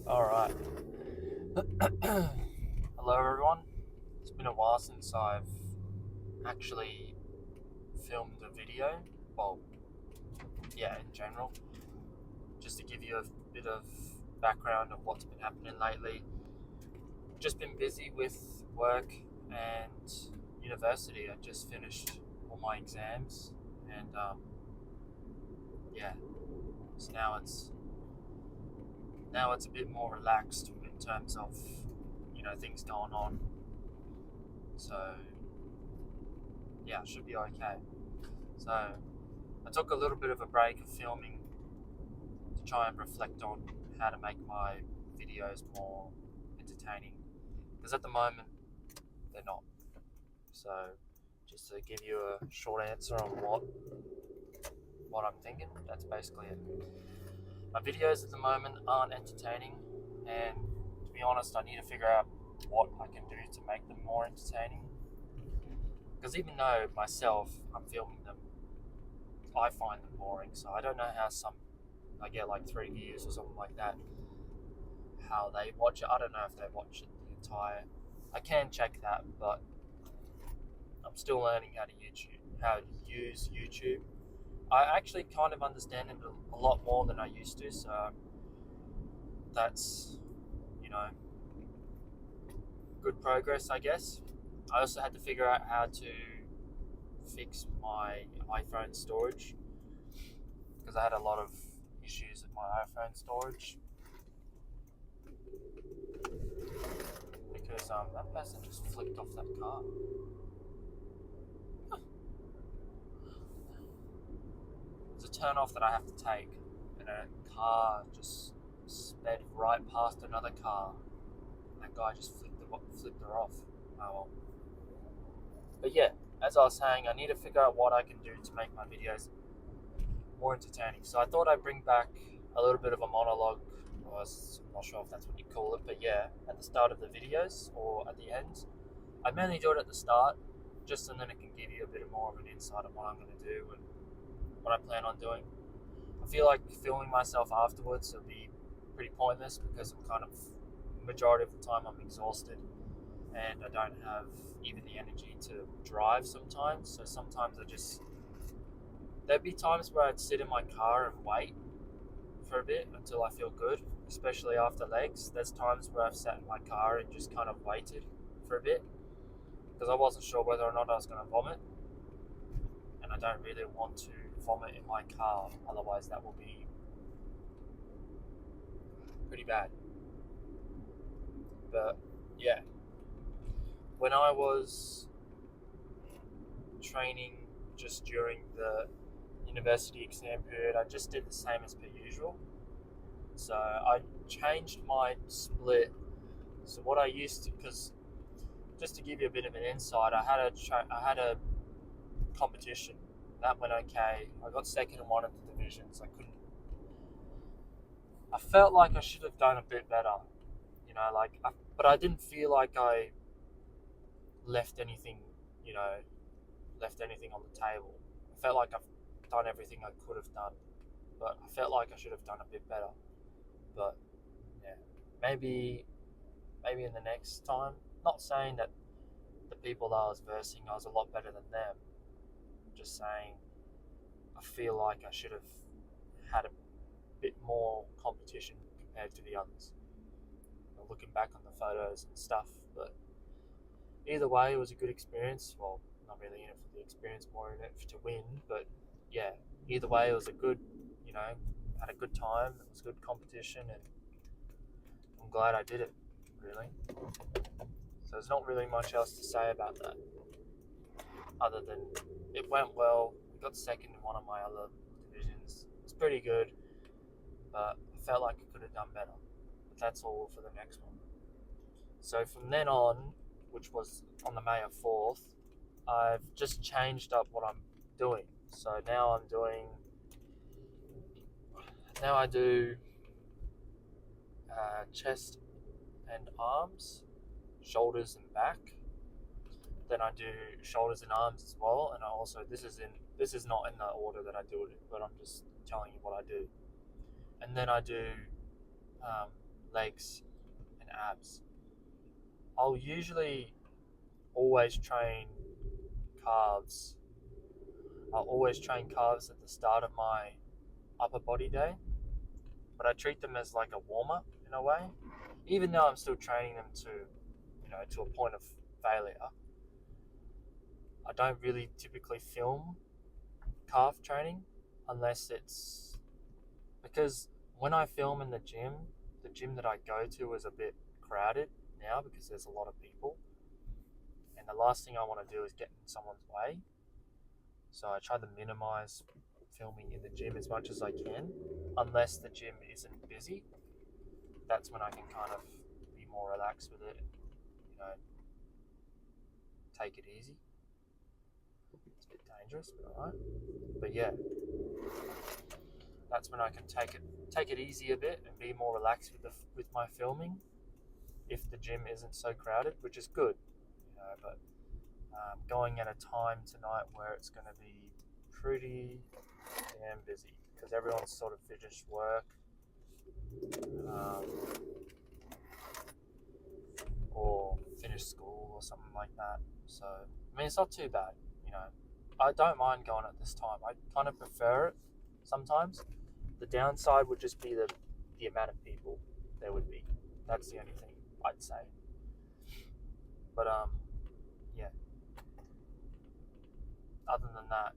All right. Hello, everyone. It's been a while since I've actually filmed a video. Well, yeah, in general. Just to give you a bit of background of what's been happening lately. Just been busy with work and university. I just finished all my exams, and yeah, so now it's a bit more relaxed in terms of things going on. So yeah, it should be okay. So I took a little bit of a break of filming to try and reflect on how to make my videos more entertaining. Because at the moment, they're not. So just to give you a short answer on what I'm thinking, that's basically it. My videos at the moment aren't entertaining, and to be honest, I need to figure out what I can do to make them more entertaining. Because even though myself, I'm filming them, I find them boring. So I don't know how some I get like 3 views or something like that, how they watch it. I don't know if they watch it the entire. I can check that, but I'm still learning how to use YouTube. I actually kind of understand it a lot more than I used to, so that's you know good progress, I guess. I also had to figure out how to fix my iPhone storage because I had a lot of issues with my iPhone storage because that person just flipped off that car. It's a turn off that I have to take, and a car just sped right past another car. That guy just flipped her off. Oh well. But yeah, as I was saying, I need to figure out what I can do to make my videos more entertaining. So I thought I'd bring back a little bit of a monologue. I'm not sure if that's what you call it, but yeah, at the start of the videos or at the end. I mainly do it at the start, just so then it can give you a bit more of an insight of what I'm going to do and what I plan on doing. I feel like filming myself afterwards will be pretty pointless because I'm kind of majority of the time I'm exhausted and I don't have even the energy to drive sometimes. So sometimes there'd be times where I'd sit in my car and wait for a bit until I feel good, especially after legs. There's times where I've sat in my car and just kind of waited for a bit because I wasn't sure whether or not I was going to vomit, and I don't really want to vomit in my car, otherwise that will be pretty bad. But yeah, when I was training just during the university exam period, I just did the same as per usual. So I changed my split. So what I used to, because just to give you a bit of an insight, I had a competition that went okay. I got second in one of the divisions. I felt like I should have done a bit better, but I didn't feel like I left anything, you know, left anything on the table. I felt like I've done everything I could have done, but I felt like I should have done a bit better. But yeah, maybe in the next time. Not saying that the people that I was versing I was a lot better than them. Just saying I feel like I should have had a bit more competition compared to the others. Looking back on the photos and stuff, but either way, it was a good experience. Well, not really in it for the experience, more in it to win. But yeah, either way, it was a good, had a good time. It was good competition, and I'm glad I did it. Really. So there's not really much else to say about that, other than it went well. We got second in one of my other divisions. It's pretty good, but I felt like I could have done better. But that's all for the next one. So from then on, which was on the May 4th, I've just changed up what I'm doing. So now I do chest and arms, shoulders and back. Then I do shoulders and arms as well, and I also this is not in the order that I do it, but I'm just telling you what I do. And then I do um, legs, and abs. I'll usually always train calves. I'll always train calves at the start of my upper body day, but I treat them as like a warm up in a way, even though I'm still training them to a point of failure. I don't really typically film calf training unless it's because when I film in the gym that I go to is a bit crowded now because there's a lot of people, and the last thing I want to do is get in someone's way. So I try to minimize filming in the gym as much as I can, unless the gym isn't busy. That's when I can kind of be more relaxed with it, take it easy. It's a bit dangerous, but alright. But yeah, that's when I can take it easy a bit and be more relaxed with my filming. If the gym isn't so crowded, which is good, but going at a time tonight where it's going to be pretty damn busy because everyone's sort of finished work or finished school or something like that. So I mean, it's not too bad. I don't mind going at this time. I kind of prefer it sometimes. The downside would just be the amount of people there would be. That's the only thing I'd say. But yeah. Other than that,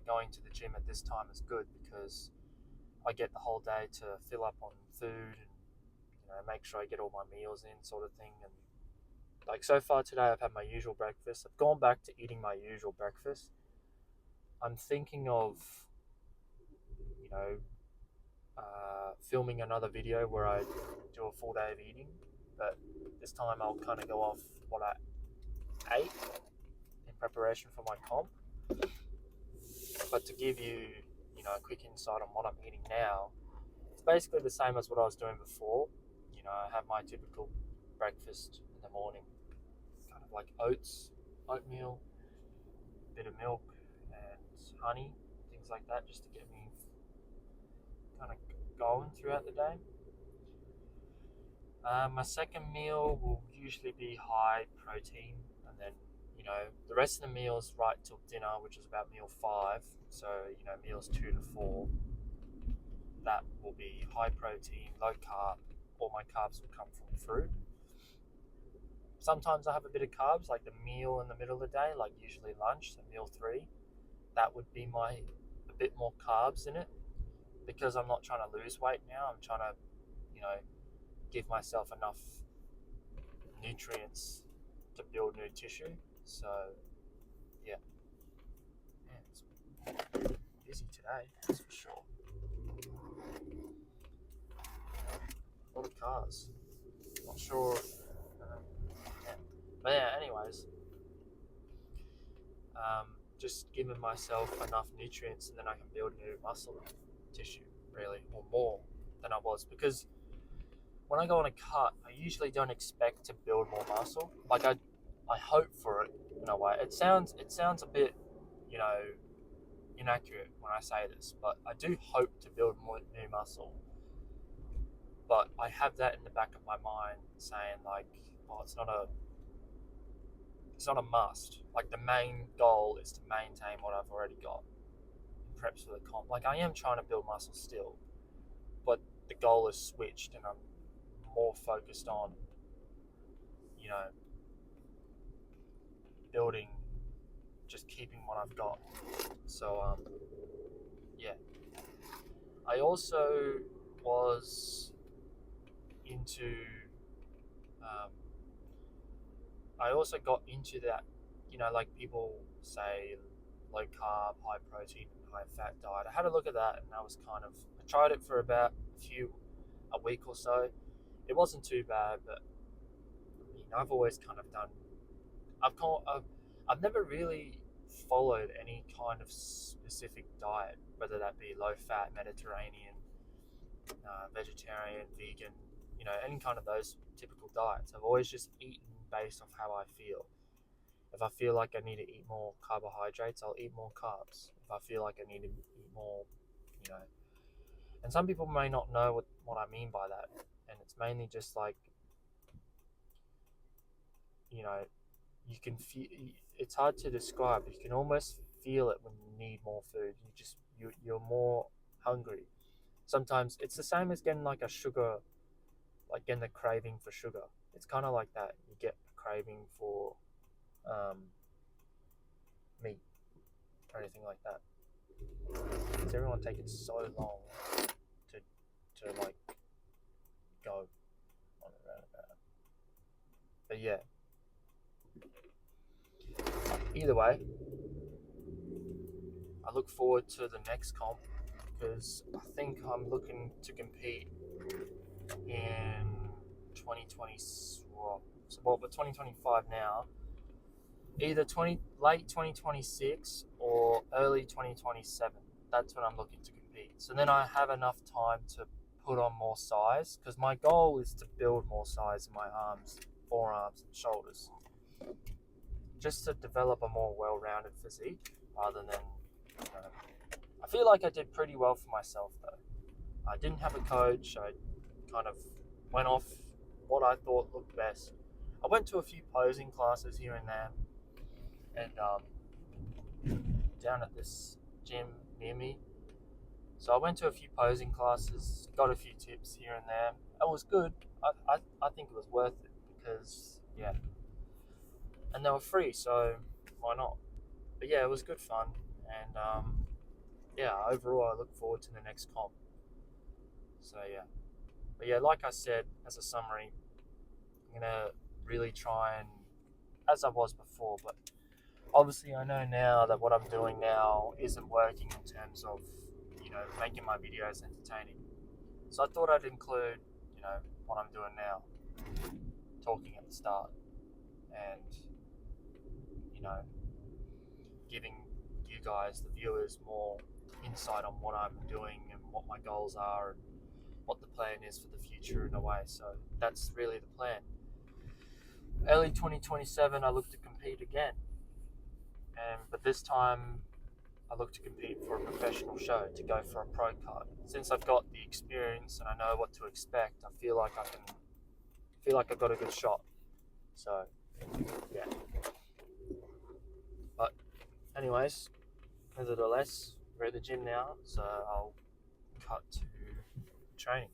going to the gym at this time is good because I get the whole day to fill up on food and make sure I get all my meals in, sort of thing. And like so far today, I've had my usual breakfast. I've gone back to eating my usual breakfast. I'm thinking of, filming another video where I do a full day of eating, but this time I'll kind of go off what I ate in preparation for my comp. But to give you, a quick insight on what I'm eating now, it's basically the same as what I was doing before. I have my typical breakfast in the morning, kind of like oats, oatmeal, a bit of milk, and honey, things like that, just to get me kind of going throughout the day. My second meal will usually be high protein, and then the rest of the meals right till dinner, which is about meal 5. So meals 2 to 4, that will be high protein, low carb. All my carbs will come from fruit. Sometimes I have a bit of carbs, like the meal in the middle of the day, like usually lunch, so meal 3. That would be a bit more carbs in it, because I'm not trying to lose weight now. I'm trying to, give myself enough nutrients to build new tissue. So, yeah, it's busy today, that's for sure. A lot of cars. Not sure. Yeah. But yeah, anyways, just giving myself enough nutrients and then I can build new muscle tissue, really, or more than I was. Because when I go on a cut, I usually don't expect to build more muscle. Like I hope for it in a way. It sounds a bit, inaccurate when I say this, but I do hope to build more new muscle. But I have that in the back of my mind saying like, oh, it's not a must. Like the main goal is to maintain what I've already got in preps for the comp. Like I am trying to build muscle still, but the goal is switched and I'm more focused on, building, just keeping what I've got. So yeah. I also was into I also got into that, like people say low carb, high protein, high fat diet. I had a look at that and I tried it for about a week or so. It wasn't too bad, but I've always kind of done, I've never really followed any kind of specific diet, whether that be low fat, Mediterranean, vegetarian, vegan, any kind of those typical diets. I've always just eaten based off how I feel. If I feel like I need to eat more carbohydrates, I'll eat more carbs. If I feel like I need to eat more, And some people may not know what I mean by that. And it's mainly just like, you know, you can feel, it's hard to describe. You can almost feel it when you need more food. You're more hungry. Sometimes it's the same as getting like a sugar, like getting a craving for sugar. It's kind of like that. You get a craving for meat or anything like that. It's everyone taking so long to like go on and roundabout. But yeah. Either way, I look forward to the next comp because I think I'm looking to compete in 2020. Well, we're 2025 now. Either late 2026 or early 2027. That's when I'm looking to compete. So then I have enough time to put on more size because my goal is to build more size in my arms, forearms, and shoulders. Just to develop a more well-rounded physique rather than, I feel like I did pretty well for myself though. I didn't have a coach. I kind of went off what I thought looked best. I went to a few posing classes here and there, and down at this gym near me. So I went to a few posing classes, got a few tips here and there. It was good. I think it was worth it because, yeah. And they were free, so why not? But yeah, it was good fun. And yeah, overall, I look forward to the next comp. So yeah. But yeah, like I said, as a summary, I'm going to really try and, as I was before, but obviously I know now that what I'm doing now isn't working in terms of, making my videos entertaining. So I thought I'd include, what I'm doing now, talking at the start, and, giving you guys, the viewers, more insight on what I'm doing and what my goals are and what the plan is for the future in a way. So that's really the plan. Early 2027, I look to compete again. But this time, I look to compete for a professional show, to go for a pro card. Since I've got the experience and I know what to expect, I feel like I've got a good shot. So, yeah. But, anyways, nevertheless, we're at the gym now, so I'll cut to training.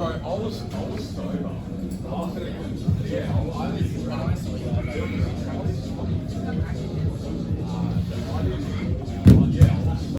I was sober. I was